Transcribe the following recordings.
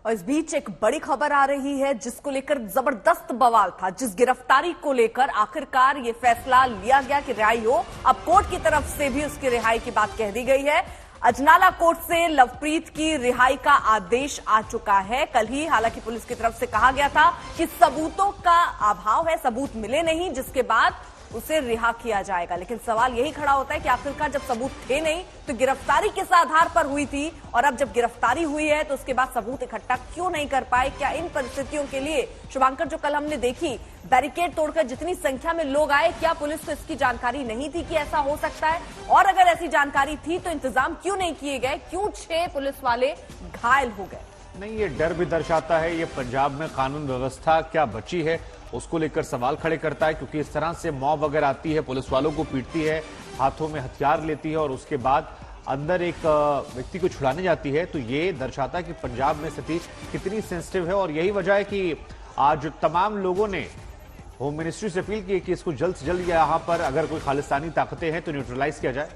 और इस बीच एक बड़ी खबर आ रही है जिसको लेकर जबरदस्त बवाल था। जिस गिरफ्तारी को लेकर आखिरकार ये फैसला लिया गया कि रिहाई हो, अब कोर्ट की तरफ से भी उसकी रिहाई की बात कह दी गई है। अजनाला कोर्ट से लवप्रीत की रिहाई का आदेश आ चुका है। कल ही हालांकि पुलिस की तरफ से कहा गया था कि सबूतों का अभाव है, सबूत मिले नहीं, जिसके बाद उसे रिहा किया जाएगा। लेकिन सवाल यही खड़ा होता है कि आखिरकार जब सबूत थे नहीं तो गिरफ्तारी किस आधार पर हुई थी, और अब जब गिरफ्तारी हुई है तो उसके बाद सबूत इकट्ठा क्यों नहीं कर पाए? क्या इन परिस्थितियों के लिए शुभांकर जो कल हमने देखी बैरिकेड तोड़कर जितनी संख्या में लोग आए, क्या पुलिस को इसकी जानकारी नहीं थी कि ऐसा हो सकता है? और अगर ऐसी जानकारी थी तो इंतजाम क्यों नहीं किए गए? क्यों 6 पुलिस वाले घायल हो गए? नहीं, ये डर भी दर्शाता है। ये पंजाब में कानून व्यवस्था क्या बची है उसको लेकर सवाल खड़े करता है, क्योंकि इस तरह से मॉब अगर आती है, पुलिस वालों को पीटती है, हाथों में हथियार लेती है और उसके बाद अंदर एक व्यक्ति को छुड़ाने जाती है, तो ये दर्शाता है कि पंजाब में स्थिति कितनी सेंसिटिव है। और यही वजह है कि आज तमाम लोगों ने होम मिनिस्ट्री से अपील की है कि इसको जल्द से जल्द यहाँ पर अगर कोई खालिस्तानी ताकतें हैं तो न्यूट्रलाइज किया जाए।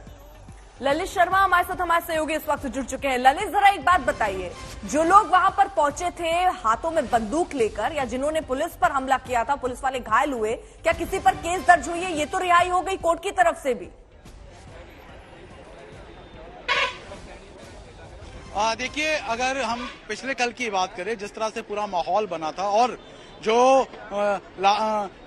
ललित शर्मा हमारे साथ, हमारे सहयोगी इस वक्त जुड़ चुके हैं। ललित, जरा एक बात बताइए, जो लोग वहां पर पहुंचे थे हाथों में बंदूक लेकर या जिन्होंने पुलिस पर हमला किया था, पुलिस वाले घायल हुए, क्या किसी पर केस दर्ज हुई है? ये तो रिहाई हो गई कोर्ट की तरफ से भी। देखिए, अगर हम पिछले कल की बात करें, जिस तरह से पूरा माहौल बना था और जो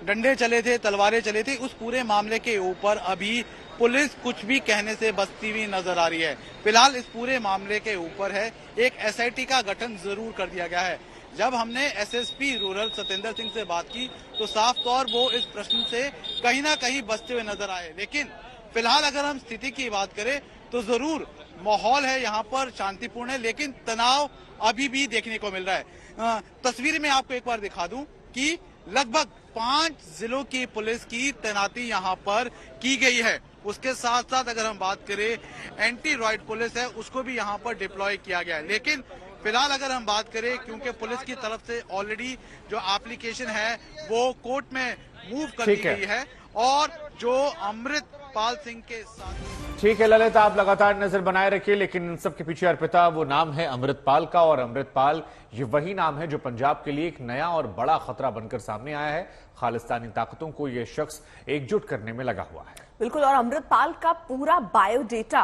डंडे चले थे, तलवारें चले थे, उस पूरे मामले के ऊपर अभी पुलिस कुछ भी कहने से बचती हुई नजर आ रही है। फिलहाल इस पूरे मामले के ऊपर है एक एसआईटी का गठन जरूर कर दिया गया है। जब हमने एसएसपी रूरल सत्येंद्र सिंह से बात की तो साफ तौर वो इस प्रश्न से कहीं ना कहीं बचते हुए नजर आए। लेकिन फिलहाल अगर हम स्थिति की बात करें तो जरूर माहौल है यहाँ पर शांतिपूर्ण है, लेकिन तनाव अभी भी देखने को मिल रहा है। तस्वीर में आपको एक बार दिखा दूं कि लगभग 5 जिलों की पुलिस की तैनाती यहाँ पर की गई है। उसके साथ साथ अगर हम बात करें एंटी रॉयड पुलिस है, उसको भी यहाँ पर डिप्लॉय किया गया है। लेकिन फिलहाल अगर हम बात करें, क्योंकि पुलिस की तरफ से ऑलरेडी जो एप्लीकेशन है वो कोर्ट में मूव कर दी गई है और जो अमृतपाल सिंह के साथ। ठीक है ललित, आप लगातार नजर बनाए रखिए, लेकिन इन सब के पीछे अर्पिता वो नाम है अमृतपाल का, और अमृतपाल ये वही नाम है जो पंजाब के लिए एक नया और बड़ा खतरा बनकर सामने आया है। खालिस्तानी ताकतों को यह शख्स एकजुट करने में लगा हुआ है। बिल्कुल, और अमृतपाल का पूरा बायोडेटा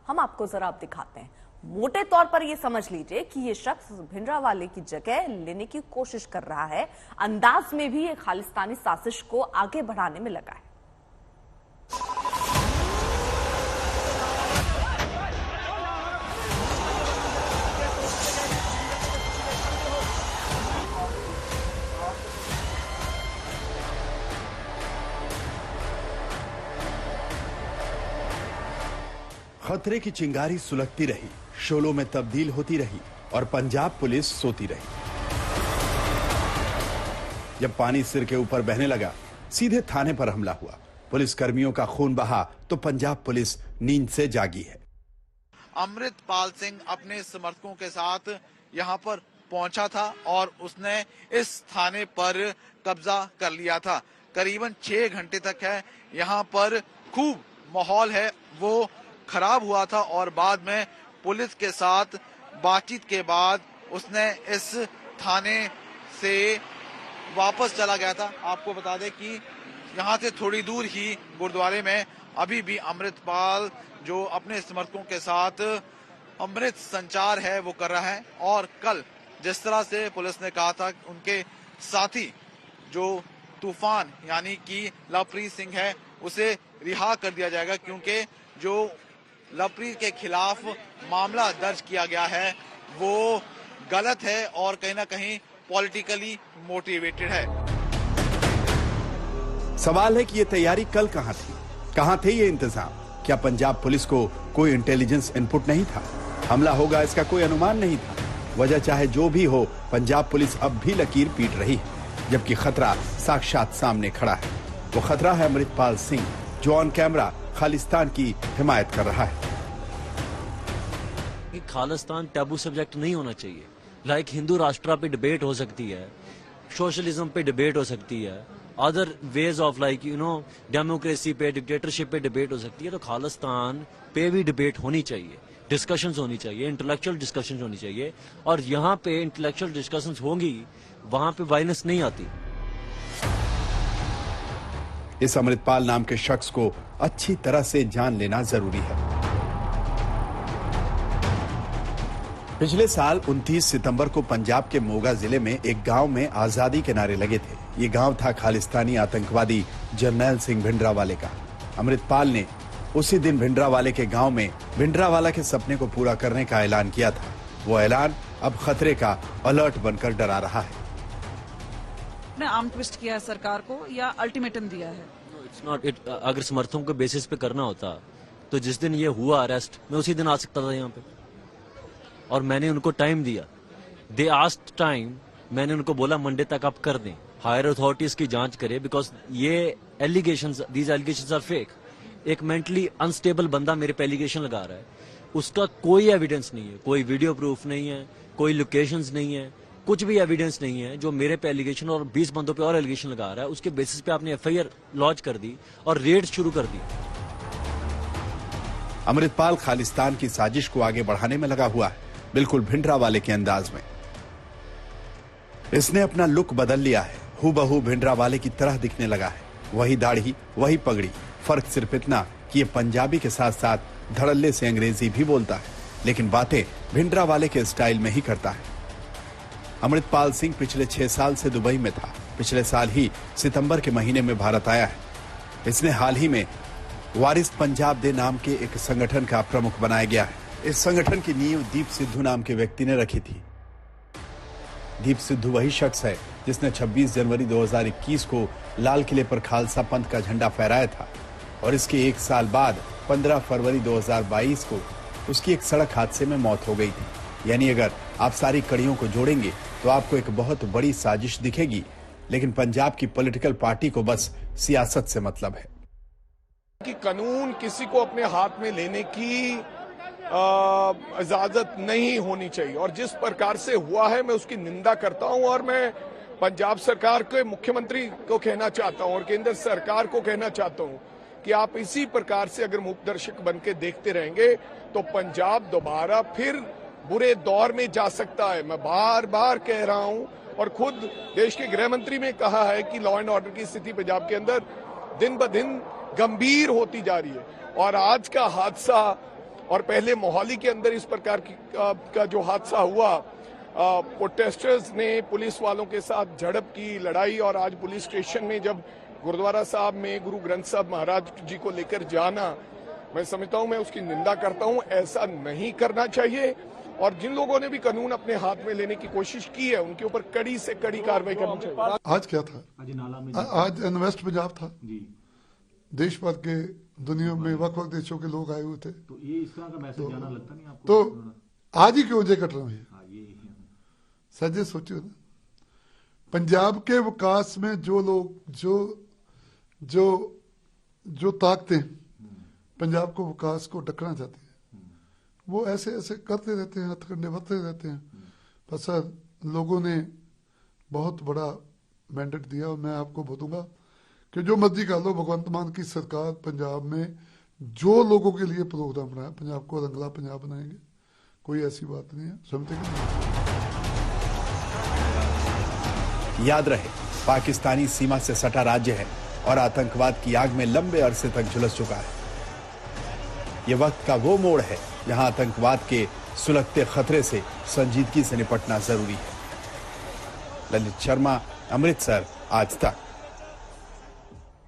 हम आपको जरा अब दिखाते हैं। मोटे तौर पर यह समझ लीजिए कि यह शख्स भिंडरावाले की जगह लेने की कोशिश कर रहा है। अंदाज में भी यह खालिस्तानी साजिश को आगे बढ़ाने में लगा है। खतरे की चिंगारी सुलगती रही, शोलों में तब्दील होती रही और पंजाब पुलिस सोती रही। जब पानी सिर के ऊपर बहने लगा, सीधे थाने पर हमला हुआ। पुलिस कर्मियों का खून बहा तो पंजाब पुलिस नींद से जागी है। अमृतपाल सिंह अपने समर्थकों के साथ यहाँ पर पहुंचा था और उसने इस थाने पर कब्जा कर लिया था। करीबन 6 घंटे तक है यहाँ पर खूब माहौल है वो खराब हुआ था और बाद में पुलिस के साथ बातचीत के बाद उसने इस थाने से वापस चला गया था। आपको बता दें कि यहाँ से थोड़ी दूर ही गुरुद्वारे में अभी भी अमृतपाल जो अपने समर्थकों के साथ अमृत संचार है वो कर रहा है। और कल जिस तरह से पुलिस ने कहा था उनके साथी जो तूफान यानी कि लवप्रीत सिंह है उसे रिहा कर दिया जाएगा, क्योंकि जो लवप्रीत के खिलाफ मामला दर्ज किया गया है वो गलत है और कहीं ना कहीं पॉलिटिकली मोटिवेटेड है। सवाल है कि ये तैयारी कल कहां थी, कहां थे ये इंतजाम? क्या पंजाब पुलिस को कोई इंटेलिजेंस इनपुट नहीं था? हमला होगा इसका कोई अनुमान नहीं था? वजह चाहे जो भी हो, पंजाब पुलिस अब भी लकीर पीट रही है, जबकि खतरा साक्षात सामने खड़ा है। वो खतरा है अमृतपाल सिंह, जो ऑन कैमरा खालिस्तान की हिमायत कर रहा है। खालिस्तान टैबू सब्जेक्ट नहीं होना चाहिए। लाइक हिंदू राष्ट्र पे डिबेट हो सकती है, सोशलिज्म पे डिबेट हो सकती है, other ways of like democracy पे, डिक्टेटरशिप पे डिबेट हो सकती है, तो खालिस्तान पे भी डिबेट होनी चाहिए। डिस्कशंस होनी चाहिए, इंटेलेक्चुअल डिस्कशंस होनी चाहिए, और यहाँ पे इंटेलेक्चुअल डिस्कशंस होंगी, वहां पे वायलेंस नहीं आती। इस अमृतपाल नाम के शख्स को अच्छी तरह से जान लेना जरूरी है। पिछले साल 29 सितंबर को पंजाब के मोगा जिले में एक गांव में आजादी के नारे लगे थे। ये गांव था खालिस्तानी आतंकवादी जरनैल सिंह भिंडरावाले का। अमृतपाल ने उसी दिन भिंडरावाले के गांव में भिंडरावाला के सपने को पूरा करने का ऐलान किया था। वो ऐलान अब खतरे का अलर्ट बनकर डरा रहा है। ने आर्म ट्विस्ट किया है सरकार को या अल्टीमेटम दिया है? It's not it. अगर समर्थकों के बेसिस पे करना होता तो जिस दिन ये हुआ अरेस्ट, मैं उसी दिन आ सकता था यहाँ पे, और मैंने उनको टाइम दिया। दे आस्क्ड टाइम, मैंने उनको बोला मंडे तक आप कर दें, हायर अथॉरिटीज की जांच करें, बिकॉज ये allegations, these allegations are fake. एक मेंटली अनस्टेबल बंदा मेरे पे एलिगेशन लगा रहा है, उसका कोई एविडेंस नहीं है, कोई वीडियो प्रूफ नहीं है, कोई लोकेशंस नहीं है, कुछ भी एविडेंस नहीं है, जो मेरे पे एलिगेशन और 20 बंदों पे और एलिगेशन लगा रहा है। उसके बेसिस पे आपने एफआईआर लॉन्च कर दी और रेड शुरू कर दी। अमृतपाल खालिस्तान की साजिश को आगे बढ़ाने में लगा हुआ है, बिल्कुल भिंडरावाले के अंदाज में। इसने अपना लुक बदल लिया है, हूबहू भिंडरावाले की तरह दिखने लगा है। वही दाढ़ी, वही पगड़ी, फर्क सिर्फ इतना कि ये पंजाबी के साथ साथ धड़ल्ले से अंग्रेजी भी बोलता है, लेकिन बातें भिंडरावाले के स्टाइल में ही करता है। अमृतपाल सिंह पिछले 6 साल से दुबई में था। पिछले साल ही सितंबर के महीने में भारत आया है। इसने हाल ही में वारिस पंजाब दे नाम के एक संगठन का प्रमुख बनाया गया है। इस संगठन की नींव दीप सिद्धू नाम के व्यक्ति ने रखी थी। दीप सिद्धू वही शख्स है जिसने 26 जनवरी 2021 को लाल किले पर खालसा पंथ का झंडा फहराया था, और इसके 1 साल बाद 15 फरवरी 2022 को उसकी एक सड़क हादसे में मौत हो गई थी। यानी अगर आप सारी कड़ियों को जोड़ेंगे तो आपको एक बहुत बड़ी साजिश दिखेगी, लेकिन पंजाब की पॉलिटिकल पार्टी को बस सियासत से मतलब है कि कानून किसी को अपने हाथ में लेने की इजाजत नहीं होनी चाहिए, और जिस प्रकार से हुआ है मैं उसकी निंदा करता हूं। और मैं पंजाब सरकार के मुख्यमंत्री को कहना चाहता हूं और केंद्र सरकार को कहना चाहता हूं कि आप इसी प्रकार से अगर मूकदर्शक बन के देखते रहेंगे तो पंजाब दोबारा फिर बुरे दौर में जा सकता है। मैं बार बार कह रहा हूं, और खुद देश के गृह मंत्री ने कहा है कि लॉ एंड ऑर्डर की स्थिति पंजाब के अंदर दिन ब दिन गंभीर होती जा रही है। और आज का हादसा और पहले मोहाली के अंदर इस प्रकार का जो हादसा हुआ, प्रोटेस्टर्स ने पुलिस वालों के साथ झड़प की, लड़ाई, और आज पुलिस स्टेशन में जब गुरुद्वारा साहब में गुरु ग्रंथ साहब महाराज जी को लेकर जाना, मैं समझता हूं, मैं उसकी निंदा करता हूं। ऐसा नहीं करना चाहिए, और जिन लोगों ने भी कानून अपने हाथ में लेने की कोशिश की है उनके ऊपर कड़ी से कड़ी कार्रवाई करनी चाहिए। आज क्या था? आज इन्वेस्ट पंजाब था जी। देश भर के दुनिया में वक्त देशों के लोग आए हुए थे, तो ये इस तरह का मैसेज जाना लगता नहीं आपको? तो आज ही क्यों जे कट रहे हैं? सजे सोचियो ना, पंजाब के विकास में जो लोग जो ताकतें पंजाब को विकास को डकना चाहती है, वो ऐसे ऐसे करते रहते हैं, हथकंडे बरते रहते हैं। पर सर, लोगों ने बहुत बड़ा मैंडेट दिया, और मैं आपको बताऊंगा कि जो मर्जी कर लो, भगवंत मान की सरकार पंजाब में जो लोगों के लिए प्रोग्राम बनाया, पंजाब को रंगला पंजाब बनाएंगे, कोई ऐसी बात नहीं है, समझते। याद रहे, पाकिस्तानी सीमा से सटा राज्य है और आतंकवाद की आग में लंबे अरसे तक झुलस चुका है। ये वक्त का वो मोड़ है जहां आतंकवाद के सुलगते खतरे से संजीदगी से निपटना जरूरी है। ललित शर्मा, अमृतसर, आज तक।